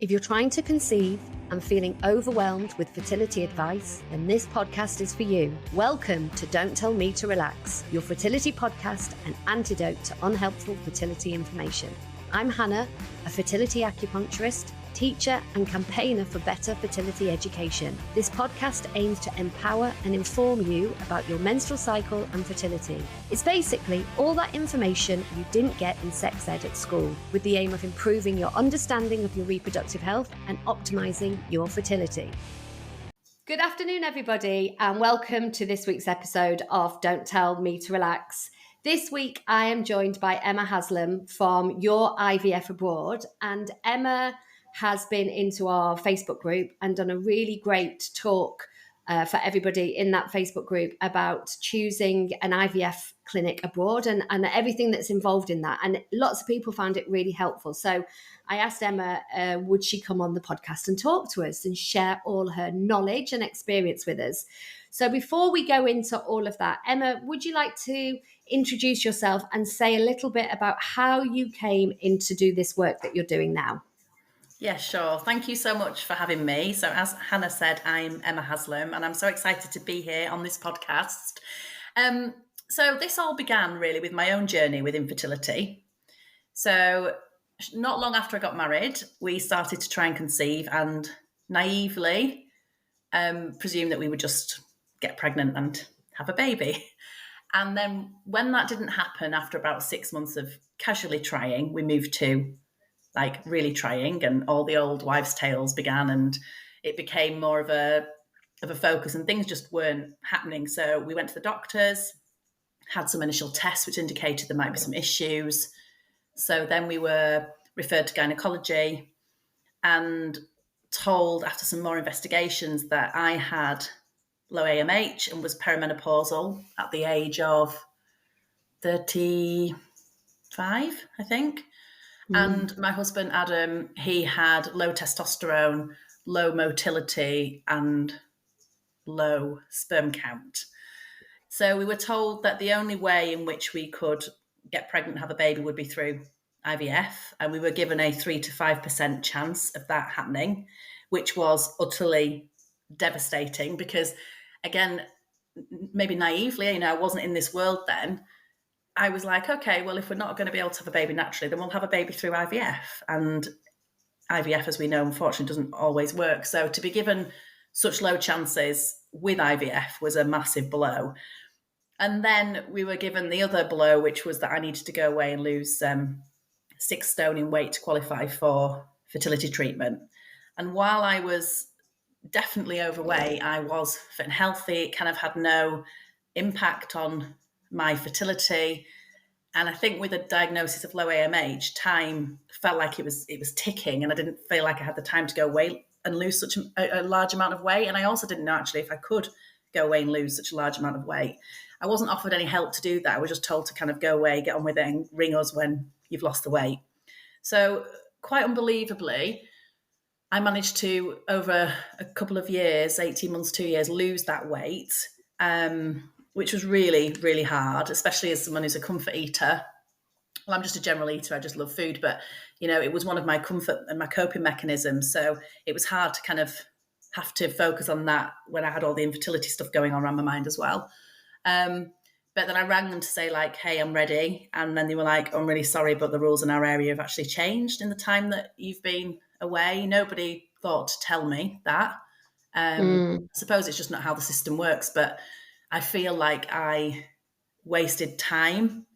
If you're trying to conceive and feeling overwhelmed with fertility advice, then this podcast is for you. Welcome to Don't Tell Me to Relax, your fertility podcast and antidote to unhelpful fertility information. I'm Hannah, a fertility acupuncturist, teacher and campaigner for better fertility education. This podcast aims to empower and inform you about your menstrual cycle and fertility. It's basically all that information you didn't get in sex ed at school, with the aim of improving your understanding of your reproductive health and optimizing your fertility. Good afternoon, everybody, and welcome to this week's episode of Don't Tell Me to Relax. This week, I am joined by Emma Haslam from Your IVF Abroad, and Emma has been into our Facebook group and done a really great talk for everybody in that Facebook group about choosing an IVF clinic abroad and everything that's involved in that. And lots of people found it really helpful. So I asked Emma, would she come on the podcast and talk to us and share all her knowledge and experience with us? So before we go into all of that, Emma, would you like to introduce yourself and say a little bit about how you came in to do this work that you're doing now? Yeah, sure. Thank you so much for having me. So as Hannah said, I'm Emma Haslam and I'm so excited to be here on this podcast. So this all began really with my own journey with infertility. So not long after I got married, we started to try and conceive and naively presume that we would just get pregnant and have a baby. And then when that didn't happen, after about 6 months of casually trying, we moved to really trying, and all the old wives' tales began, and it became more of a focus, and things just weren't happening. So we went to the doctors, had some initial tests which indicated there might be some issues. So then we were referred to gynecology and told after some more investigations that I had low AMH and was perimenopausal at the age of 35, I think. And my husband, Adam, he had low testosterone, low motility, and low sperm count. So we were told that the only way in which we could get pregnant and have a baby would be through IVF. And we were given a 3 to 5% chance of that happening, which was utterly devastating because, again, maybe naively, I wasn't in this world then. I was like, okay, well, if we're not going to be able to have a baby naturally, then we'll have a baby through IVF. And IVF, as we know, unfortunately doesn't always work. So to be given such low chances with IVF was a massive blow. And then we were given the other blow, which was that I needed to go away and lose 6 stone in weight to qualify for fertility treatment. And while I was definitely overweight, I was fit and healthy. It kind of had no impact on my fertility. And I think with a diagnosis of low AMH, time felt like it was ticking, and I didn't feel like I had the time to go away and lose such a large amount of weight. And I also didn't know actually if I could go away and lose such a large amount of weight. I wasn't offered any help to do that. I was just told to kind of go away, get on with it, and ring us when you've lost the weight. So quite unbelievably, I managed to, over a couple of years, 18 months, 2 years, lose that weight, which was really, really hard, especially as someone who's a comfort eater. Well, I'm just a general eater. I just love food. But, it was one of my comfort and my coping mechanisms. So it was hard to kind of have to focus on that when I had all the infertility stuff going on around my mind as well. But then I rang them to say, hey, I'm ready. And then they were like, I'm really sorry, but the rules in our area have actually changed in the time that you've been away. Nobody thought to tell me that. I suppose it's just not how the system works, but I feel like I wasted time.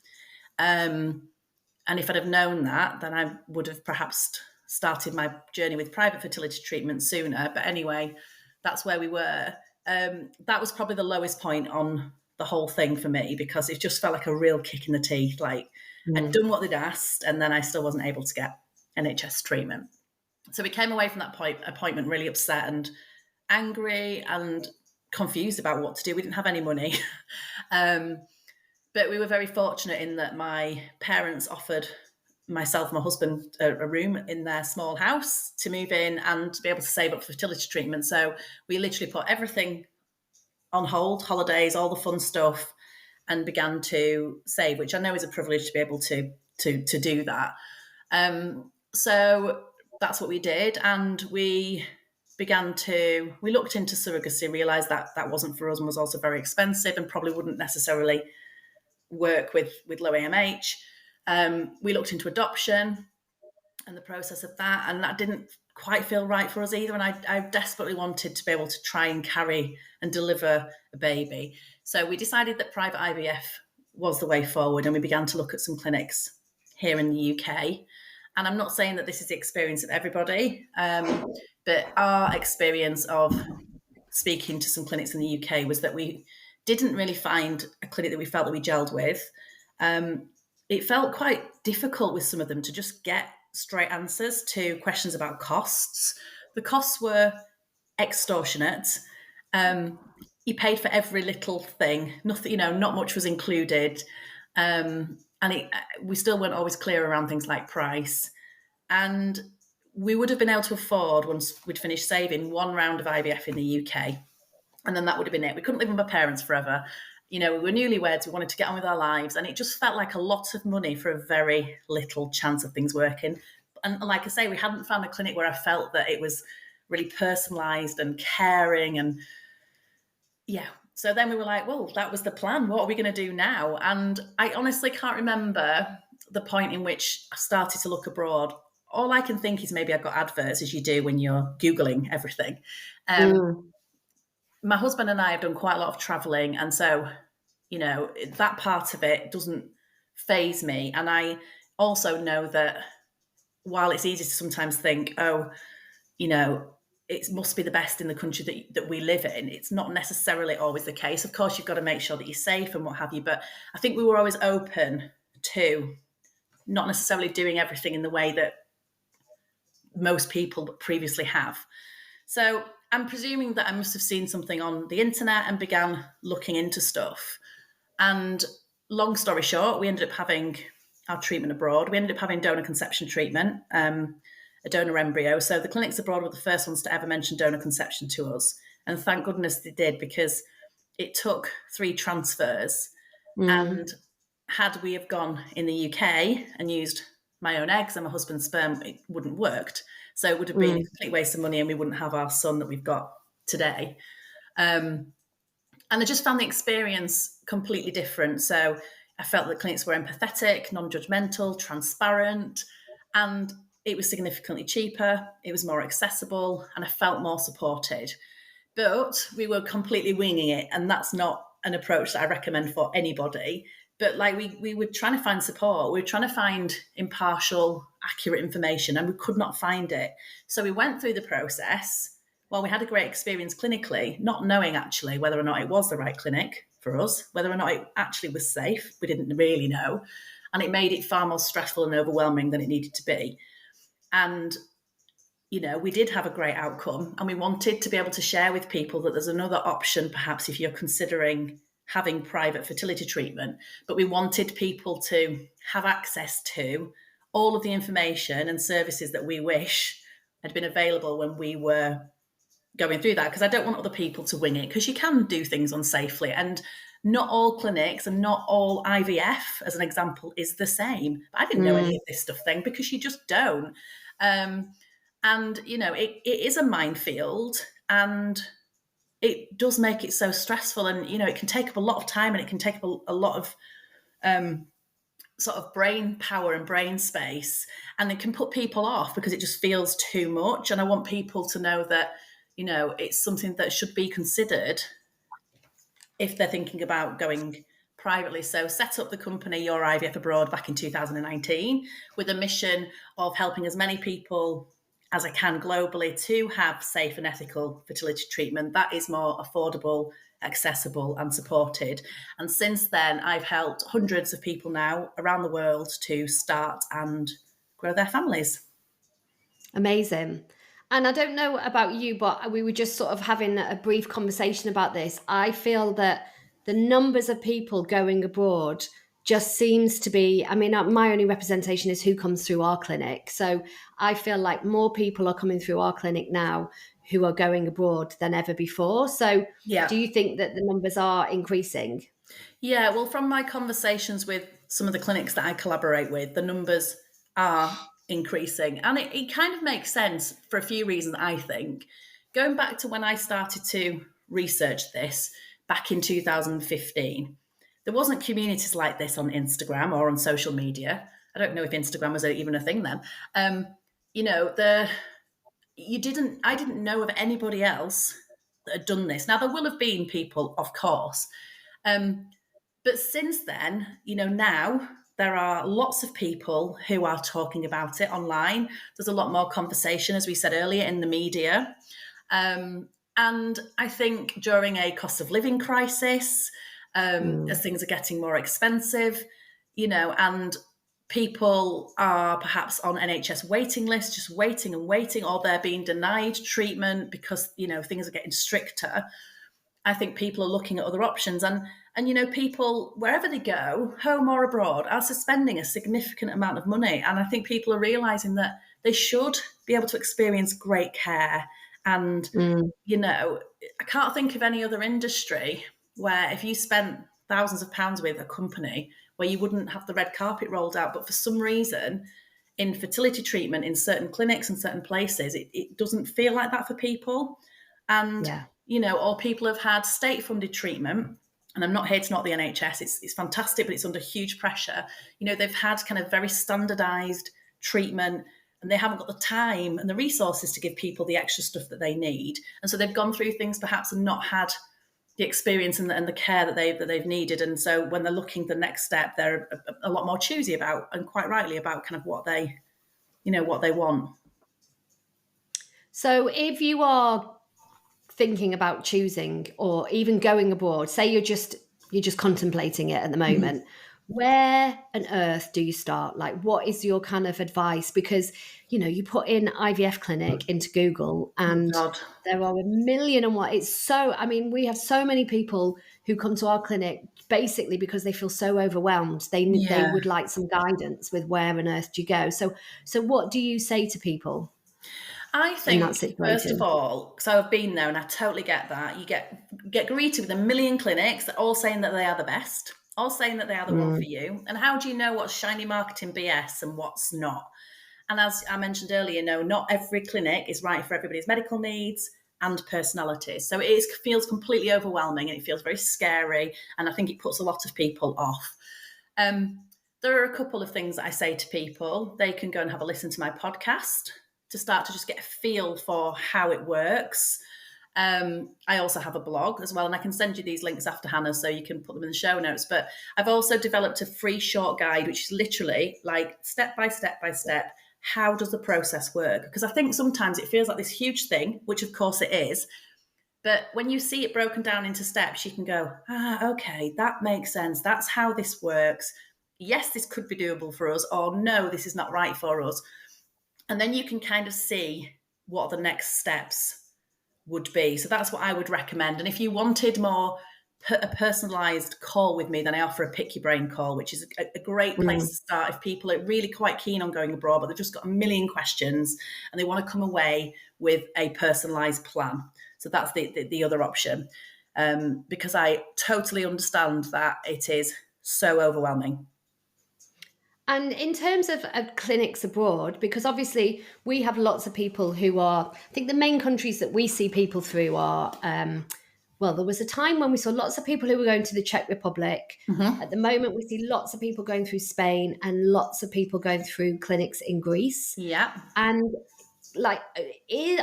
And if I'd have known that, then I would have perhaps started my journey with private fertility treatment sooner. But anyway, that's where we were. That was probably the lowest point on the whole thing for me, because it just felt like a real kick in the teeth. I'd done what they'd asked, and then I still wasn't able to get NHS treatment. So we came away from that appointment really upset and angry and confused about what to do. We didn't have any money. But we were very fortunate in that my parents offered myself and my husband a room in their small house to move in and to be able to save up for fertility treatment. So we literally put everything on hold, holidays, all the fun stuff, and began to save, which I know is a privilege to be able to do that. So that's what we did. And we looked into surrogacy, realised that that wasn't for us and was also very expensive and probably wouldn't necessarily work with low AMH. We looked into adoption and the process of that, and that didn't quite feel right for us either. And I desperately wanted to be able to try and carry and deliver a baby. So we decided that private IVF was the way forward, and we began to look at some clinics here in the UK. And I'm not saying that this is the experience of everybody, but our experience of speaking to some clinics in the UK was that we didn't really find a clinic that we felt that we gelled with. It felt quite difficult with some of them to just get straight answers to questions about costs. The costs were extortionate. You paid for every little thing. Nothing, not much was included. We still weren't always clear around things like price. And we would have been able to afford, once we'd finished saving, one round of IVF in the UK. And then that would have been it. We couldn't live with my parents forever. We were newlyweds. We wanted to get on with our lives. And it just felt like a lot of money for a very little chance of things working. And like I say, we hadn't found a clinic where I felt that it was really personalised and caring. And yeah. So then we were like, well, that was the plan. What are we going to do now? And I honestly can't remember the point in which I started to look abroad. All I can think is maybe I got adverts, as you do when you're Googling everything. My husband and I have done quite a lot of traveling. And so, that part of it doesn't faze me. And I also know that while it's easy to sometimes think, it must be the best in the country that we live in, it's not necessarily always the case. Of course, you've got to make sure that you're safe and what have you. But I think we were always open to not necessarily doing everything in the way that most people previously have. So I'm presuming that I must have seen something on the internet and began looking into stuff. And long story short, we ended up having our treatment abroad. We ended up having donor conception treatment, a donor embryo. So the clinics abroad were the first ones to ever mention donor conception to us. And thank goodness they did, because it took 3 transfers. And had we have gone in the UK and used my own eggs and my husband's sperm, it wouldn't have worked. So it would have been a complete waste of money, and we wouldn't have our son that we've got today. And I just found the experience completely different. So I felt that clinics were empathetic, non-judgmental, transparent, and it was significantly cheaper. It was more accessible, and I felt more supported. But we were completely winging it, and that's not an approach that I recommend for anybody. But we were trying to find support. We were trying to find impartial, accurate information, and we could not find it. So we went through the process. Well, we had a great experience clinically, not knowing actually whether or not it was the right clinic for us, whether or not it actually was safe. We didn't really know. And it made it far more stressful and overwhelming than it needed to be. And, we did have a great outcome, and we wanted to be able to share with people that there's another option, perhaps if you're considering having private fertility treatment. But we wanted people to have access to all of the information and services that we wish had been available when we were going through that, because I don't want other people to wing it, because you can do things unsafely, and not all clinics and not all IVF, as an example, is the same. But I didn't know any of this stuff then, because you just don't. It is a minefield, and it does make it so stressful, and it can take up a lot of time, and it can take up a lot of sort of brain power and brain space, and it can put people off because it just feels too much. And I want people to know that it's something that should be considered if they're thinking about going privately. So set up the company Your IVF Abroad back in 2019 with a mission of helping as many people as I can globally to have safe and ethical fertility treatment that is more affordable, accessible and supported. And since then, I've helped hundreds of people now around the world to start and grow their families. Amazing. And I don't know about you, but we were just sort of having a brief conversation about this. I feel that the numbers of people going abroad just seems to be, my only representation is who comes through our clinic. So I feel like more people are coming through our clinic now who are going abroad than ever before. So do you think that the numbers are increasing? Yeah, well, from my conversations with some of the clinics that I collaborate with, the numbers are increasing. And it kind of makes sense for a few reasons, I think. Going back to when I started to research this back in 2015, there wasn't communities like this on Instagram or on social media. I don't know if Instagram was even a thing then. You know, I didn't know of anybody else that had done this. Now, there will have been people, of course. But since then, now there are lots of people who are talking about it online. There's a lot more conversation, as we said earlier, in the media. And I think during a cost of living crisis, as things are getting more expensive, and people are perhaps on NHS waiting lists, just waiting and waiting, or they're being denied treatment because, things are getting stricter. I think people are looking at other options, and people, wherever they go, home or abroad, are spending a significant amount of money. And I think people are realizing that they should be able to experience great care. And I can't think of any other industry where if you spent thousands of pounds with a company where you wouldn't have the red carpet rolled out, but for some reason in fertility treatment in certain clinics and certain places it doesn't feel like that for people. And or people have had state-funded treatment, and I'm not here to knock the NHS, it's fantastic, but it's under huge pressure. They've had kind of very standardized treatment, and they haven't got the time and the resources to give people the extra stuff that they need. And so they've gone through things perhaps and not had the experience and the care that they've needed. And so when they're looking the next step, they're a lot more choosy about, and quite rightly, about kind of what they want. So if you are thinking about choosing or even going abroad, say you're just contemplating it at the moment, where on earth do you start? Like, what is your kind of advice? Because, you put in IVF clinic into Google and there are a million and one. It's so, we have so many people who come to our clinic basically because they feel so overwhelmed. They would like some guidance with where on earth do you go? So what do you say to people? I think, first of all, so I've been there and I totally get that. You get greeted with a million clinics that all saying that they are the best, all saying that they are the one for you. And how do you know what's shiny marketing BS and what's not? And as I mentioned earlier, not every clinic is right for everybody's medical needs and personalities. So it feels completely overwhelming and it feels very scary. And I think it puts a lot of people off. There are a couple of things that I say to people. They can go and have a listen to my podcast to start to just get a feel for how it works. I also have a blog as well, and I can send you these links after, Hannah, so you can put them in the show notes. But I've also developed a free short guide, which is literally like step by step by step, how does the process work? Because I think sometimes it feels like this huge thing, which of course it is. But when you see it broken down into steps, you can go, okay, that makes sense. That's how this works. Yes, this could be doable for us, or no, this is not right for us. And then you can kind of see what the next steps would be. So that's what I would recommend. And if you wanted more a personalised call with me, then I offer a pick your brain call, which is a great place to start if people are really quite keen on going abroad, but they've just got a million questions and they want to come away with a personalised plan. So that's the other option, because I totally understand that it is so overwhelming. And in terms of clinics abroad, because obviously we have lots of people who are, I think the main countries that we see people through are, there was a time when we saw lots of people who were going to the Czech Republic. At the moment, we see lots of people going through Spain and lots of people going through clinics in Greece. Yeah. And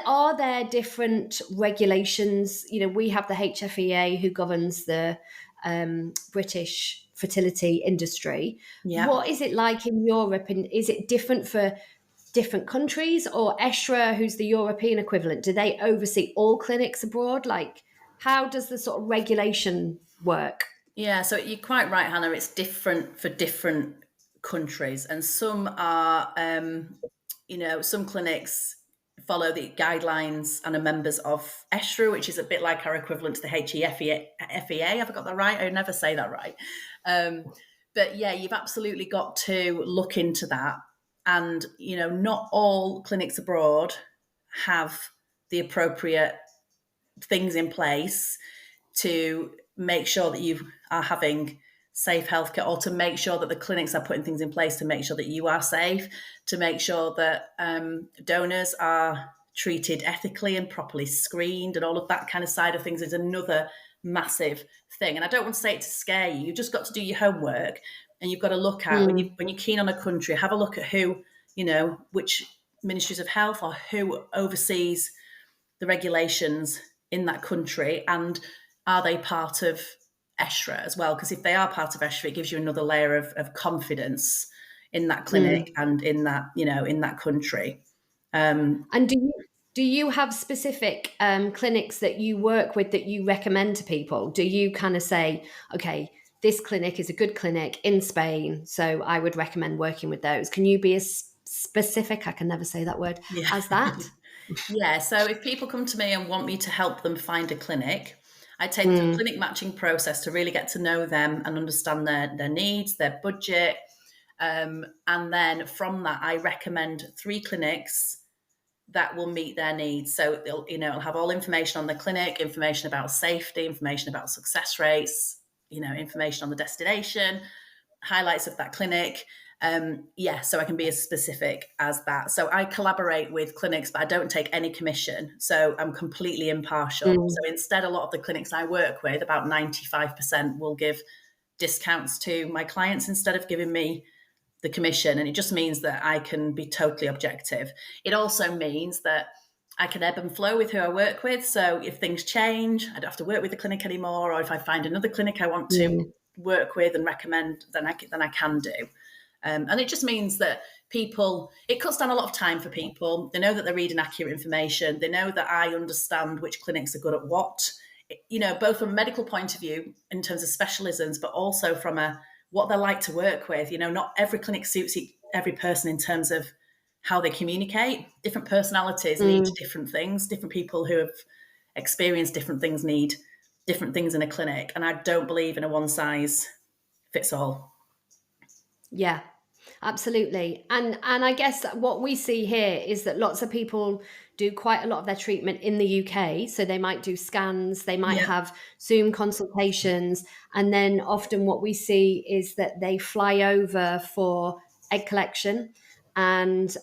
are there different regulations? We have the HFEA who governs the British fertility industry. What is it like in Europe, and is it different for different countries? Or ESHRA, who's the European equivalent, do they oversee all clinics abroad? Like, how does the sort of regulation work? Yeah, so you're quite right, Hannah. It's different for different countries, and some are, some clinics follow the guidelines and are members of ESHRA, which is a bit like our equivalent to the HEFEA. Have I got that right? I never say that right. But yeah, you've absolutely got to look into that. And, not all clinics abroad have the appropriate things in place to make sure that you are having safe healthcare, or to make sure that the clinics are putting things in place to make sure that you are safe, to make sure that donors are treated ethically and properly screened, and all of that kind of side of things is another massive thing. And I don't want to say it to scare you. You've just got to do your homework, and you've got to look at when you're keen on a country, have a look at who, which ministries of health or who oversees the regulations in that country, and are they part of ESHRA as well? Because if they are part of ESHRA, it gives you another layer of confidence in that clinic and in that, in that country. And do you have specific clinics that you work with that you recommend to people? Do you kind of say, okay, this clinic is a good clinic in Spain, so I would recommend working with those? Can you be as specific, I can never say that word, as that? Yeah, so if people come to me and want me to help them find a clinic, I take them through a clinic matching process to really get to know them and understand their needs, their budget. And then from that, I recommend 3 clinics that will meet their needs. So it'll have all information on the clinic, information about safety, information about success rates, information on the destination, highlights of that clinic. So I can be as specific as that. So I collaborate with clinics, but I don't take any commission. So I'm completely impartial. So instead, a lot of the clinics I work with, about 95% will give discounts to my clients instead of giving me the commission. And it just means that I can be totally objective. It also means that I can ebb and flow with who I work with. So if things change, I don't have to work with the clinic anymore. Or if I find another clinic I want to work with and recommend, then I can do. And it just means that it cuts down a lot of time for people. They know that they're reading accurate information. They know that I understand which clinics are good at what, both from a medical point of view in terms of specialisms, but also from what they like to work with. Not every clinic suits every person in terms of how they communicate. Different personalities need different things. Different people who have experienced different things need different things in a clinic. And I don't believe in a one size fits all. Yeah, absolutely. And I guess what we see here is that lots of people do quite a lot of their treatment in the UK. So they might do scans, they might have Zoom consultations. And then often what we see is that they fly over for egg collection and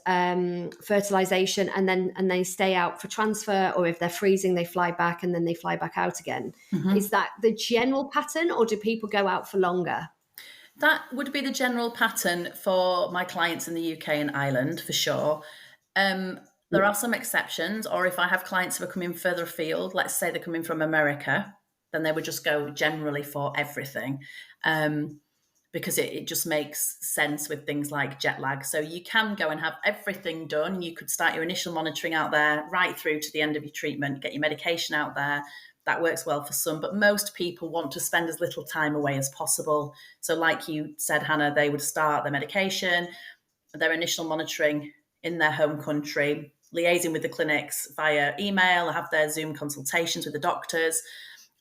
fertilization, and they stay out for transfer, or if they're freezing, they fly back and then they fly back out again. Is that the general pattern, or do people go out for longer? That would be the general pattern for my clients in the UK and Ireland, for sure. There are some exceptions, or if I have clients who are coming further afield, let's say they're coming from America, then they would just go generally for everything, because it just makes sense with things like jet lag. So you can go and have everything done. You could start your initial monitoring out there right through to the end of your treatment, get your medication out there. That works well for some, but most people want to spend as little time away as possible. So like you said, Hannah, they would start their medication, their initial monitoring in their home country, liaising with the clinics via email, have their Zoom consultations with the doctors,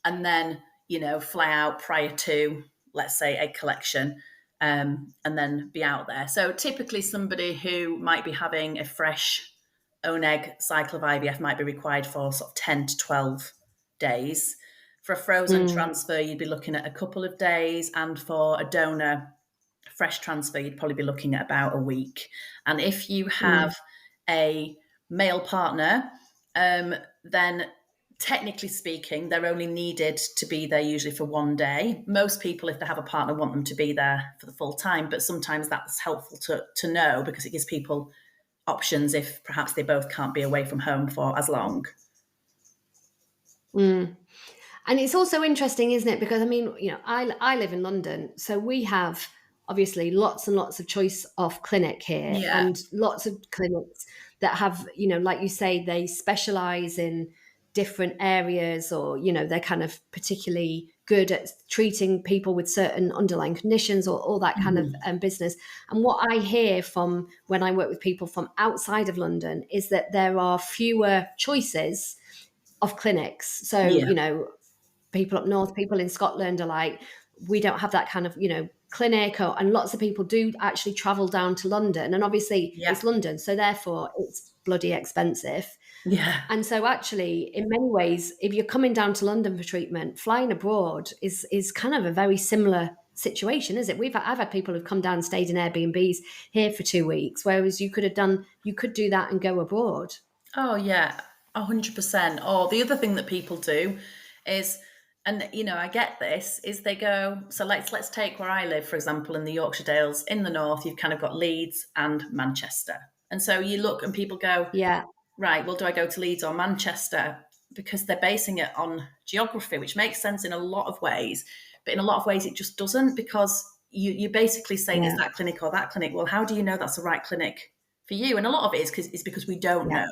and then, fly out prior to, let's say, egg collection, and then be out there. So typically somebody who might be having a fresh own egg cycle of IVF might be required for sort of 10 to 12 days. For a frozen transfer, you'd be looking at a couple of days, and for a donor fresh transfer, you'd probably be looking at about a week. And if you have a male partner, then technically speaking, they're only needed to be there usually for 1 day. Most people, if they have a partner, want them to be there for the full time, but sometimes that's helpful to know, because it gives people options if perhaps they both can't be away from home for as long. And it's also interesting, isn't it? Because I live in London, so we have obviously lots and lots of choice of clinic here, and lots of clinics that have, like you say, they specialize in different areas, or they're kind of particularly good at treating people with certain underlying conditions, or all that kind of business. And what I hear from when I work with people from outside of London is that there are fewer choices of clinics. So people up north, people in Scotland are like, we don't have that kind of clinic, and lots of people do actually travel down to London, and obviously it's London, so therefore it's bloody expensive. And so actually, in many ways, if you're coming down to London for treatment, flying abroad is kind of a very similar situation, is it? I've had people who've come down and stayed in Airbnbs here for 2 weeks, whereas you could do that and go abroad. Oh yeah, 100%. Or the other thing that people do is, and I get this, is they go, so let's take where I live, for example, in the Yorkshire Dales, in the north, you've kind of got Leeds and Manchester. And so you look and people go, Yeah. right, well, do I go to Leeds or Manchester? Because they're basing it on geography, which makes sense in a lot of ways. But in a lot of ways, it just doesn't, because you're basically saying, Yeah. is that clinic or that clinic? Well, how do you know that's the right clinic for you? And a lot of it is because we don't Yeah.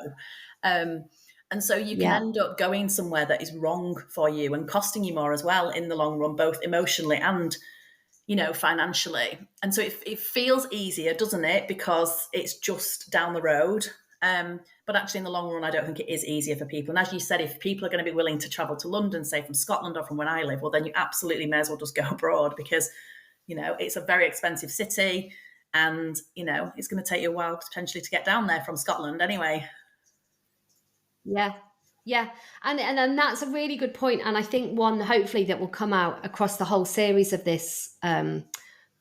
know. And so you can Yeah. end up going somewhere that is wrong for you and costing you more as well in the long run, both emotionally and financially. And so it feels easier, doesn't it? Because it's just down the road. But actually, in the long run, I don't think it is easier for people. And as you said, if people are going to be willing to travel to London, say from Scotland or from where I live, well, then you absolutely may as well just go abroad, because, it's a very expensive city, and, it's going to take you a while potentially to get down there from Scotland anyway. Yeah. Yeah. And that's a really good point. And I think one, hopefully, that will come out across the whole series of this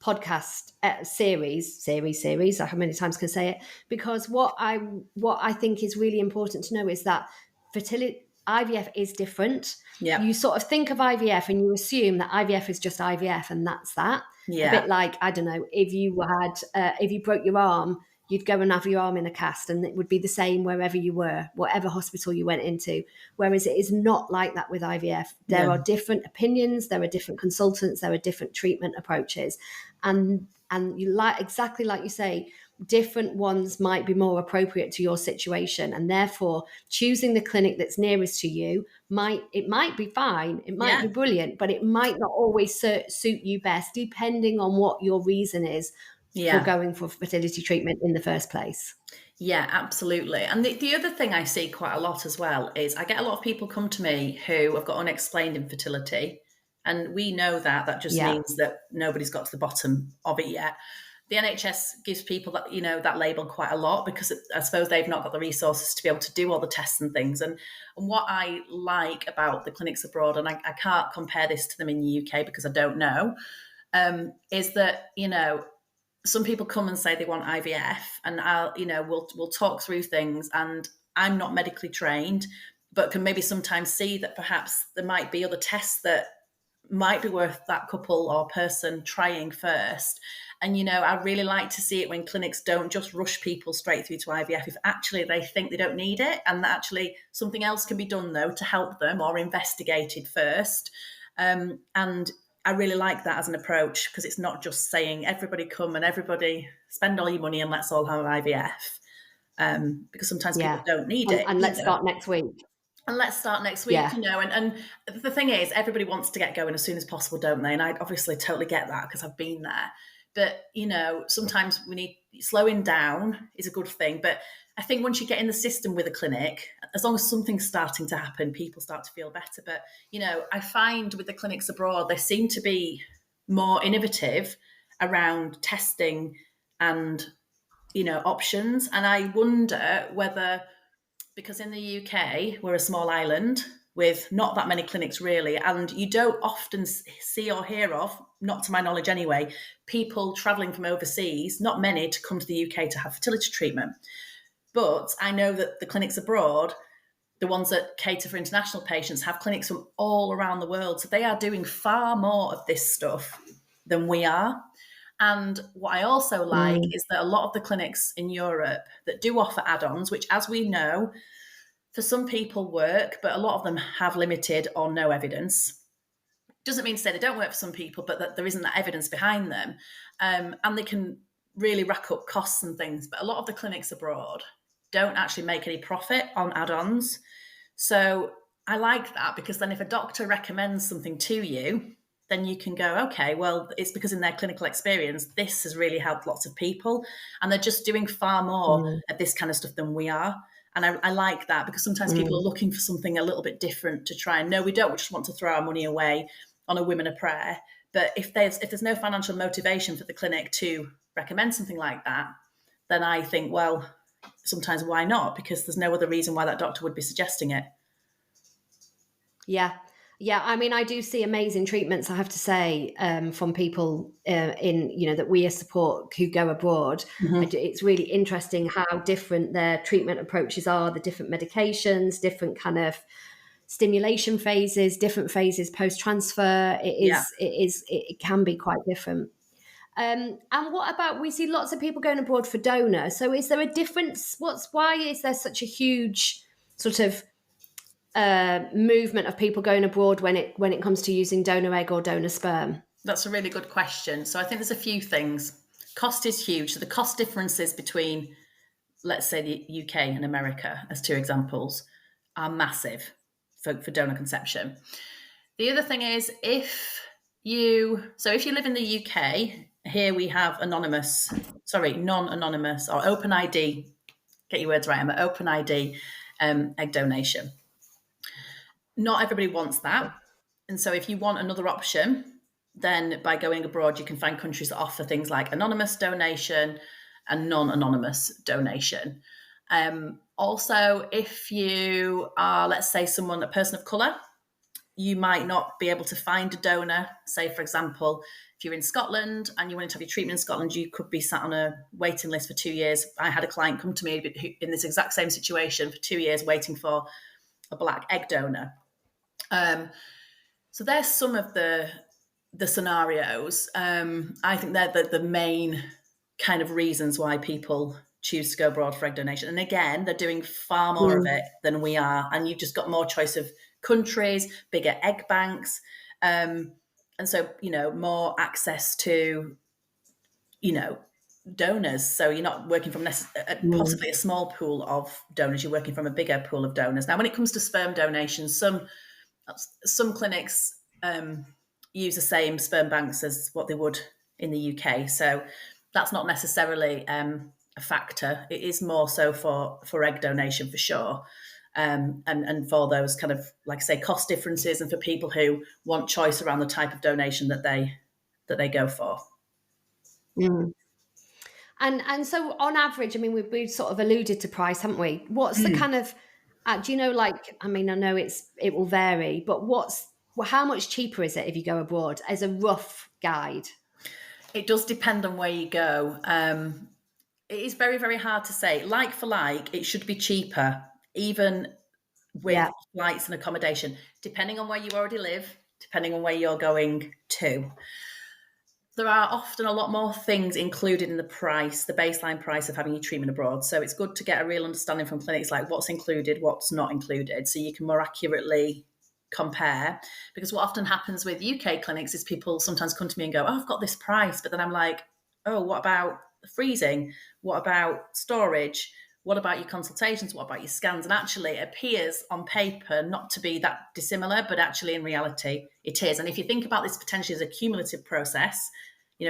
podcast series. How many times can I say it? Because what I think is really important to know is that fertility IVF is different. Yeah. You sort of think of IVF and you assume that IVF is just IVF and that's that. Yeah. A bit like, I don't know, if you broke your arm, you'd go and have your arm in a cast, and it would be the same wherever you were, whatever hospital you went into. Whereas it is not like that with IVF. There are different opinions, there are different consultants, there are different treatment approaches. And you exactly like you say, different ones might be more appropriate to your situation, and therefore choosing the clinic that's nearest to you might be fine, it might be brilliant, but it might not always suit you best, depending on what your reason is for going for fertility treatment in the first place. Yeah, absolutely. And the other thing I see quite a lot as well is I get a lot of people come to me who have got unexplained infertility. And we know that just means that nobody's got to the bottom of it yet. The NHS gives people that, that label quite a lot, because I suppose they've not got the resources to be able to do all the tests and things. And what I like about the clinics abroad, and I can't compare this to them in the UK because I don't know, is that, some people come and say they want IVF, and we'll talk through things, and I'm not medically trained, but can maybe sometimes see that perhaps there might be other tests that might be worth that couple or person trying first. And, I really like to see it when clinics don't just rush people straight through to IVF if actually they think they don't need it, and that actually something else can be done, though, to help them, or investigated first. And I really like that as an approach, because it's not just saying everybody come and everybody spend all your money and let's all have IVF. Because sometimes people don't need it. And let's start next week. And let's start next week, and the thing is, everybody wants to get going as soon as possible, don't they? And I obviously totally get that, because I've been there. But, sometimes we need slowing down is a good thing. But I think once you get in the system with a clinic, as long as something's starting to happen, people start to feel better. But, I find with the clinics abroad, they seem to be more innovative around testing and, options. And I wonder whether, because in the UK, we're a small island with not that many clinics really, and you don't often see or hear of, not to my knowledge anyway, people travelling from overseas, not many, to come to the UK to have fertility treatment. But I know that the clinics abroad, the ones that cater for international patients, have clinics from all around the world. So they are doing far more of this stuff than we are. And what I also like is that a lot of the clinics in Europe that do offer add-ons, which, as we know, for some people work, but a lot of them have limited or no evidence. Doesn't mean to say they don't work for some people, but that there isn't that evidence behind them. And they can really rack up costs and things. But a lot of the clinics abroad don't actually make any profit on add-ons. So I like that, because then if a doctor recommends something to you, then you can go, okay, well, it's because in their clinical experience, this has really helped lots of people. And they're just doing far more of this kind of stuff than we are. And I like that, because sometimes people are looking for something a little bit different to try. And no, we don't. We just want to throw our money away on a women of prayer. But if there's no financial motivation for the clinic to recommend something like that, then I think, well, sometimes why not? Because there's no other reason why that doctor would be suggesting it. Yeah. Yeah, I mean, I do see amazing treatments, I have to say, from people that we support who go abroad. Mhm. It's really interesting how different their treatment approaches are, the different medications, different kind of stimulation phases, different phases post transfer. Yeah. It can be quite different. And what about, we see lots of people going abroad for donor. So is there a difference? Why is there such a huge sort of movement of people going abroad when it comes to using donor egg or donor sperm? That's a really good question. So I think there's a few things. Cost is huge. So the cost differences between, let's say, the UK and America, as two examples, are massive for donor conception. The other thing is if you live in the UK, here we have non-anonymous or open ID, get your words right, Emma, open ID egg donation. Not everybody wants that. And so if you want another option, then by going abroad, you can find countries that offer things like anonymous donation and non-anonymous donation. Also, if you are, let's say, a person of colour, you might not be able to find a donor. Say, for example, if you're in Scotland and you wanted to have your treatment in Scotland, you could be sat on a waiting list for 2 years. I had a client come to me in this exact same situation for 2 years waiting for a black egg donor. So there's some of the scenarios. I think they're the main kind of reasons why people choose to go abroad for egg donation. And again, they're doing far more of it than we are. And you've just got more choice of countries, bigger egg banks. And so, more access to, donors. So you're not working from possibly a small pool of donors, you're working from a bigger pool of donors. Now, when it comes to sperm donation, some clinics use the same sperm banks as what they would in the UK. So that's not necessarily a factor. It is more so for egg donation for sure. And for those kind of, like I say, cost differences, and for people who want choice around the type of donation that they go for. And so on average, I mean, we've sort of alluded to price, haven't we? What's the kind of, do you know, like, I mean, I know it will vary, but how much cheaper is it if you go abroad, as a rough guide? It does depend on where you go. It is very, very hard to say. Like for like, it should be cheaper, even with flights and accommodation, depending on where you already live, depending on where you're going to. There are often a lot more things included in the price, the baseline price of having your treatment abroad. So it's good to get a real understanding from clinics, like what's included, what's not included, so you can more accurately compare. Because what often happens with UK clinics is people sometimes come to me and go, oh, I've got this price. But then I'm like, oh, what about freezing? What about storage? What about your consultations? What about your scans? And actually it appears on paper not to be that dissimilar, but actually in reality it is. And if you think about this potentially as a cumulative process,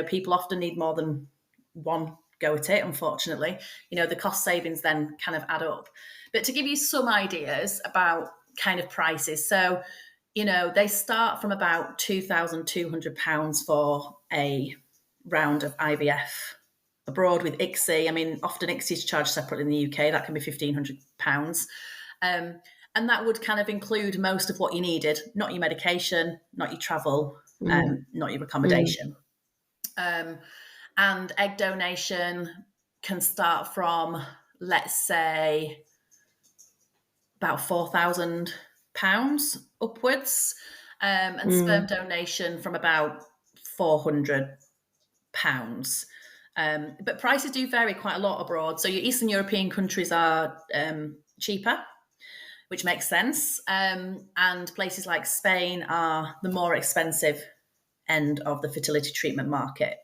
people often need more than one go at it, unfortunately. The cost savings then kind of add up. But to give you some ideas about kind of prices, so, they start from about £2,200 for a round of IVF abroad with ICSI. I mean, often ICSI is charged separately in the UK. That can be £1,500. And that would kind of include most of what you needed, not your medication, not your travel, not your accommodation. And egg donation can start from, let's say, about £4,000 upwards, and sperm donation from about £400. But prices do vary quite a lot abroad. So your Eastern European countries are cheaper, which makes sense. And places like Spain are the more expensive end of the fertility treatment market.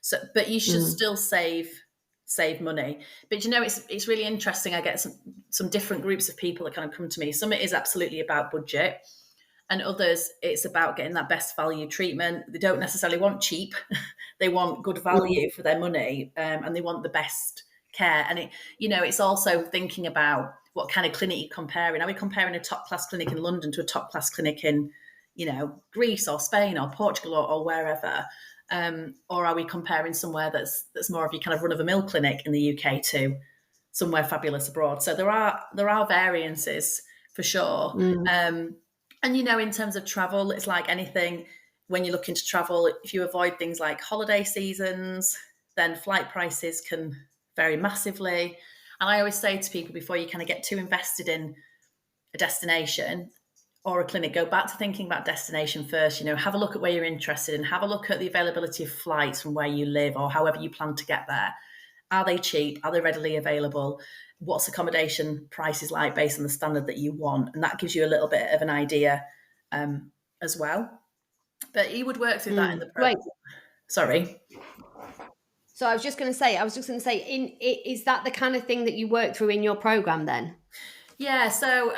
So, but you should still save money. But it's really interesting. I get some different groups of people that kind of come to me. Some it is absolutely about budget, and others it's about getting that best value treatment. They don't necessarily want cheap; they want good value for their money, and they want the best care. And it's also thinking about what kind of clinic you're comparing. Are we comparing a top class clinic in London to a top class clinic in Greece or Spain or Portugal or wherever? Or are we comparing somewhere that's more of your kind of run-of-the-mill clinic in the UK to somewhere fabulous abroad? So there are variances for sure. And, in terms of travel, it's like anything. When you're looking to travel, if you avoid things like holiday seasons, then flight prices can vary massively. And I always say to people, before you kind of get too invested in a destination or a clinic, go back to thinking about destination first. Have a look at where you're interested in, have a look at the availability of flights from where you live or however you plan to get there. Are they cheap? Are they readily available? What's accommodation prices like based on the standard that you want? And that gives you a little bit of an idea as well. But you would work through that in the Great. program. Sorry. So I was just going to say, is that the kind of thing that you work through in your program then? Yeah, so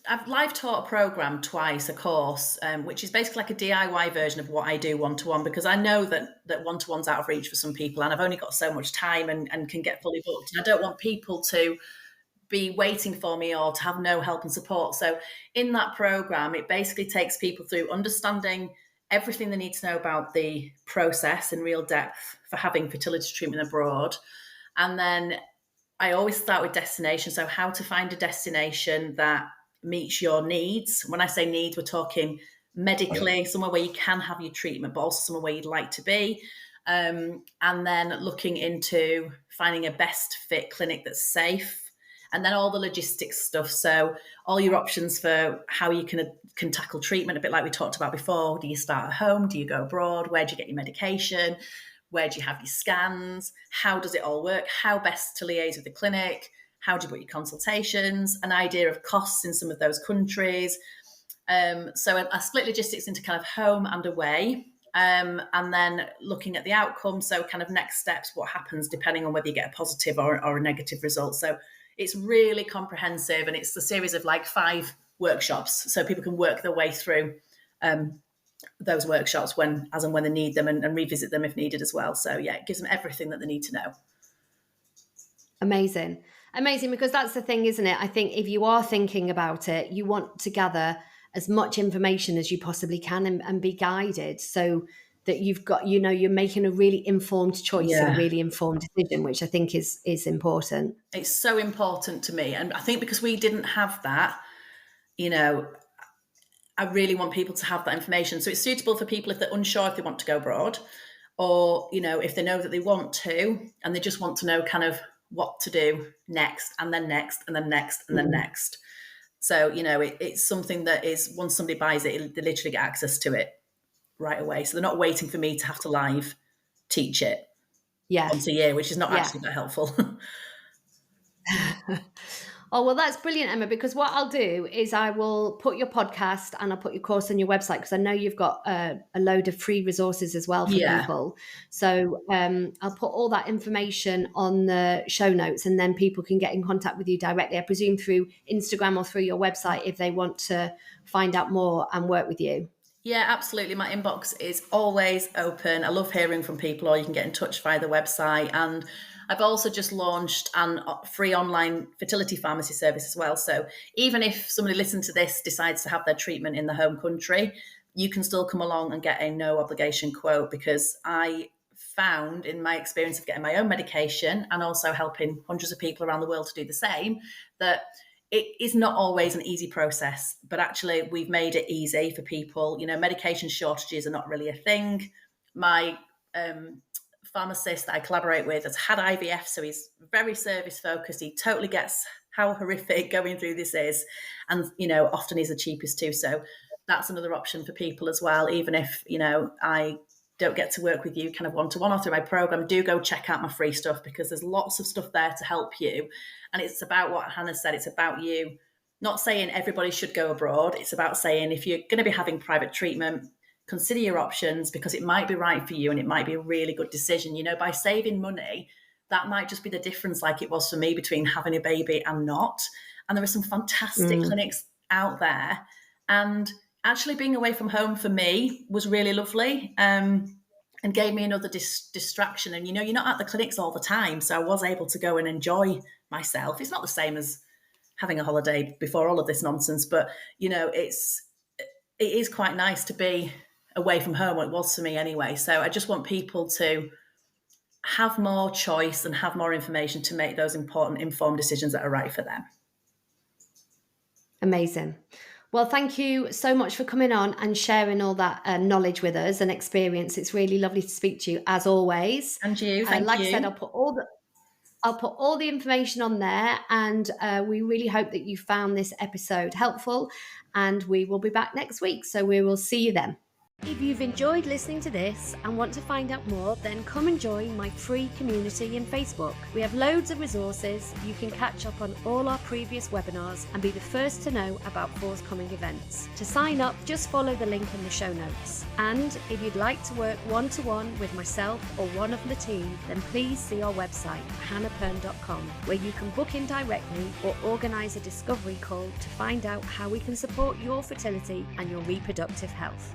I've live taught a program twice, a course, which is basically like a DIY version of what I do one-to-one, because I know that one-to-one's out of reach for some people, and I've only got so much time and can get fully booked. And I don't want people to be waiting for me or to have no help and support. So in that program, it basically takes people through understanding everything they need to know about the process in real depth for having fertility treatment abroad. And then I always start with destination. So how to find a destination that meets your needs. When I say needs, we're talking medically, somewhere where you can have your treatment, but also somewhere where you'd like to be. And then looking into finding a best fit clinic that's safe. And then all the logistics stuff. So all your options for how you can tackle treatment, a bit like we talked about before. Do you start at home? Do you go abroad? Where do you get your medication? Where do you have your scans? How does it all work? How best to liaise with the clinic? How do you book your consultations? An idea of costs in some of those countries. So I split logistics into kind of home and away. And then looking at the outcome. So kind of next steps, what happens depending on whether you get a positive or a negative result. So it's really comprehensive, and it's a series of like 5 workshops. So people can work their way through those workshops as and when they need them, and revisit them if needed as well. So yeah, it gives them everything that they need to know. Amazing, because that's the thing, isn't it? I think if you are thinking about it, you want to gather as much information as you possibly can and be guided so that you've got, you're making a really informed choice and a really informed decision, which I think is important. It's so important to me. And I think because we didn't have that, I really want people to have that information. So it's suitable for people if they're unsure if they want to go abroad, or, if they know that they want to, and they just want to know kind of what to do next, and then next, and then next, and then next. So, it's something that is, once somebody buys it, they literally get access to it right away. So they're not waiting for me to have to live teach it once a year, which is not actually that helpful. Oh, well, that's brilliant, Emma, because what I'll do is I will put your podcast and I'll put your course on your website, because I know you've got a load of free resources as well for people. So I'll put all that information on the show notes, and then people can get in contact with you directly, I presume through Instagram or through your website, if they want to find out more and work with you. Yeah, absolutely. My inbox is always open. I love hearing from people, or you can get in touch via the website. And I've also just launched a free online fertility pharmacy service as well. So even if somebody listening to this decides to have their treatment in the home country, you can still come along and get a no obligation quote, because I found in my experience of getting my own medication and also helping hundreds of people around the world to do the same, that it is not always an easy process, but actually we've made it easy for people. Medication shortages are not really a thing. My pharmacist that I collaborate with has had IVF, so he's very service focused. He totally gets how horrific going through this is, and often he's the cheapest too. So that's another option for people as well. Even if I don't get to work with you kind of one-to-one or through my program, do go check out my free stuff, because there's lots of stuff there to help you. And it's about what Hannah said. It's about you not saying everybody should go abroad. It's about saying, if you're going to be having private treatment, consider your options, because it might be right for you and it might be a really good decision. By saving money, that might just be the difference, like it was for me, between having a baby and not. And there are some fantastic clinics out there. And actually being away from home for me was really lovely, and gave me another distraction. And, you're not at the clinics all the time. So I was able to go and enjoy myself. It's not the same as having a holiday before all of this nonsense, but, it is quite nice to be away from home. It was for me anyway. So I just want people to have more choice and have more information to make those important, informed decisions that are right for them. Amazing. Well, thank you so much for coming on and sharing all that knowledge with us and experience. It's really lovely to speak to you as always. And you, thank Like I said, you. I'll put all the information on there, and we really hope that you found this episode helpful, and we will be back next week. So we will see you then. If you've enjoyed listening to this and want to find out more, then come and join my free community in Facebook. We have loads of resources. You can catch up on all our previous webinars and be the first to know about forthcoming events. To sign up, just follow the link in the show notes. And if you'd like to work one-to-one with myself or one of the team, then please see our website, hannahpern.com, where you can book in directly or organise a discovery call to find out how we can support your fertility and your reproductive health.